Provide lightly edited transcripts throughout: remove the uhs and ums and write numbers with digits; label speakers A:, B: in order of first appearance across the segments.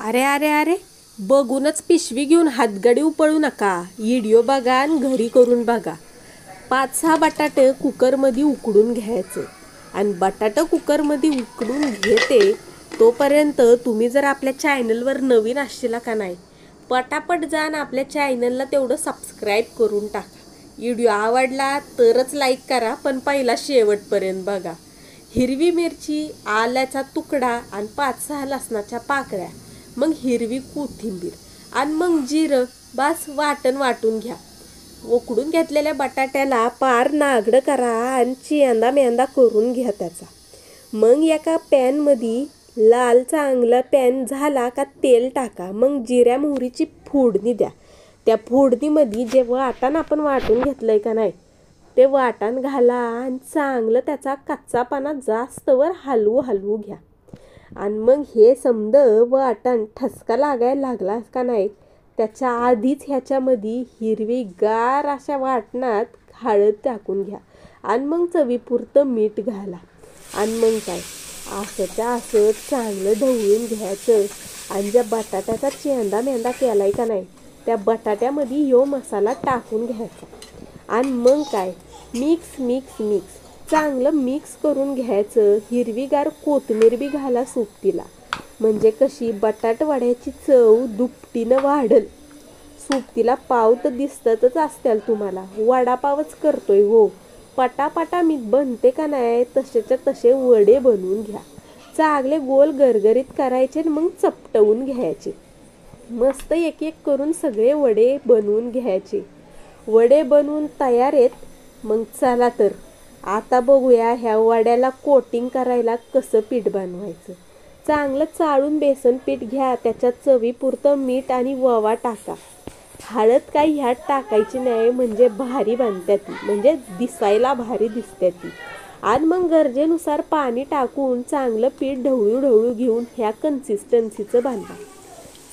A: अरे अरे अरे, बघूनच पिशवी घेऊन हातगाडी उपळू नका. व्हिडिओ बघा आणि घरी करून बघा. 5-6 बटाटे कुकरमध्ये उकडून घ्यायचं आणि बटाटा कुकरमध्ये उकडून घेते तोपर्यंत तुम्ही जर आपल्या चॅनलवर नवीन असशीला का नाही, पटापट जाण आपल्या चॅनलला तेवढं सबस्क्राईब करून टाका. व्हिडिओ आवडला तरच लाईक करा, पण पहिला शेवटपर्यंत बघा. हिरवी मिरची, आल्याचा तुकडा आणि 5-6 लसणाच्या पाकळ्या, मग हिरवी कोथिंबीर आणि मग जिरं, बस वाटण वाटून घ्या. उकडून घेतलेल्या बटाट्याला पार नागडं करा आणि चिंदा मेंदा करून घ्या त्याचा. मग एका पॅनमध्ये लाल चांगला पॅन झाला का तेल टाका. मग जिऱ्या मोहरीची फोडणी द्या. त्या फोडणीमध्ये जे वाटण आपण वाटून घेतलंय का नाही, ते वाटण घाला आणि चांगलं त्याचा कच्चापणा जास्तवर हलवू घ्या. आणि मग हे समद वाटण ठसका लागायला लागला का नाही, त्याच्या आधीच ह्याच्यामध्ये हिरवीगार अशा वाटणात हळद टाकून घ्या आणि मग चवीपुरतं मीठ घाला. आणि मग काय असं चांगलं ढवळून घ्यायचं. आणि ज्या बटाट्याचा चेंदा मेंदा केलाय का नाही, त्या बटाट्यामध्ये यो मसाला टाकून घ्यायचा. आणि मग काय मिक्स चांगलं मिक्स करून घ्यायचं. हिरवीगार कोथिंबीर बी घाला सोबतीला, म्हणजे कशी बटाट वड्याची चव दुपटीनं वाढल. सोबतीला पाव तर दिसतच असतील तुम्हाला, वडापावच करतोय हो. पटापटा मी बनते का नाही तसेच्या तसे वडे बनवून घ्या. चांगले गोल गरगरीत करायचे आणि मग चपटवून घ्यायचे. मस्त एक एक करून सगळे वडे बनवून घ्यायचे. वडे बनवून तयार आहेत. मग चला तर आता बघूया ह्या वड्याला कोटिंग करायला कसं पीठ बनवायचं. चांगलं चाळून बेसन पीठ घ्या. त्याच्यात चवीपुरतं मीठ आणि ओवा टाका. हळद काही ह्यात टाकायची नाही, म्हणजे भारी बनते ती, म्हणजे दिसायला भारी दिसते ती. आणि मग गरजेनुसार पाणी टाकून चांगलं पीठ ढवळू घेऊन ह्या कन्सिस्टन्सीचं बांधा.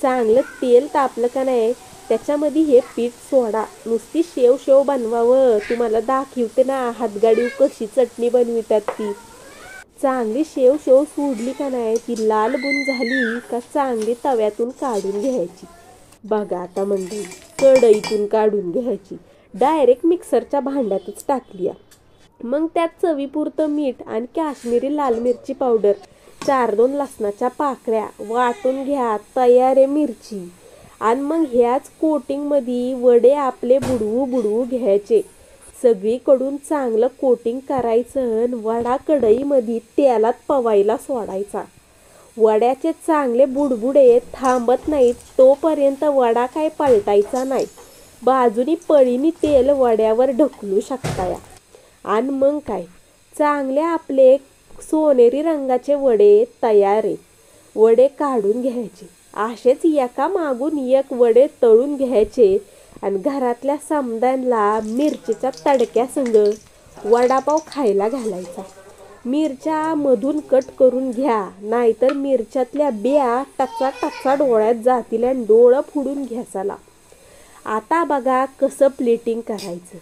A: चांगलं तेल तापलं का नाही, त्याच्यामध्ये हे पीठ सोडा. नुसती शेव बनवावं. तुम्हाला दाखवते ना हातगाडी कशी चटणी बनवितात ती. चांगली शेव सोडली का नाही, ती लाल बुन झाली का चांगली तव्यातून काढून घ्यायची. बघा आता मंडळी, कढईतून काढून घ्यायची, डायरेक्ट मिक्सरच्या भांड्यातच टाकली. मग त्यात चवीपुरतं मीठ आणि काश्मीरी लाल मिरची पावडर, 4-2 लसणाच्या पाकळ्या वाटून घ्या. तयार आहे मिरची. आणि मग ह्याच कोटिंगमध्ये वडे आपले बुडवू घ्यायचे. सगळीकडून चांगलं कोटिंग करायचं आणि वडा कढईमध्ये तेलात पवायला सोडायचा. वड्याचे चांगले बुडबुडे थांबत नाहीत तोपर्यंत वडा काय पलटायचा नाही. बाजूनी पळीनी तेल वड्यावर ढकलू शकता. आणि मग काय चांगले आपले सोनेरी रंगाचे वडे तयार आहे. वडे काढून घ्यायचे. असेच एका मागून एक वडे तळून घ्यायचे आणि घरातल्या समद्यांना मिरचीच्या तडक्यासंग वडापाव खायला घालायचा. मिरच्या मधून कट करून घ्या, नाहीतर मिरच्यातल्या बिया टचा डोळ्यात जातील आणि डोळं फुडून घ्यासाला. आता बघा कसं प्लेटिंग करायचं.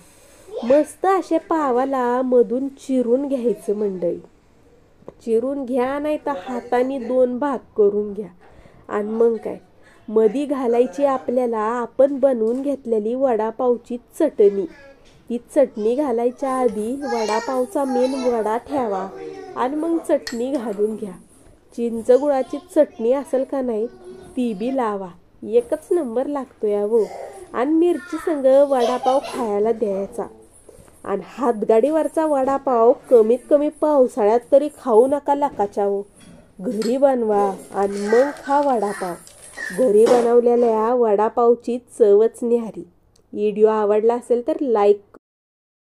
A: मस्त असे पावाला मधून चिरून घ्यायचं मंडळी. चिरून घ्या, नाही तर हाताने 2 भाग करून घ्या. आणि मग काय मधी घालायची आपल्याला आपण बनवून घेतलेली वडापावची चटणी. ती चटणी घालायच्या आधी वडापावचा मेन वडा ठेवा आणि मग चटणी घालून घ्या. चिंच गुळाची चटणी असेल का नाही, ती बी लावा. एकच नंबर लागतो या वो. आणि मिरची संग वडापाव खायला द्यायचा. आणि हातगाडीवरचा वडापाव कमीत कमी पावसाळ्यात तरी खाऊ नका लकाच्या हो. घरी बनवा आणि मग खा वडापाव. घरी बनवलेल्या वडापावची चवच न्यारी. व्हिडिओ आवडला असेल तर लाईक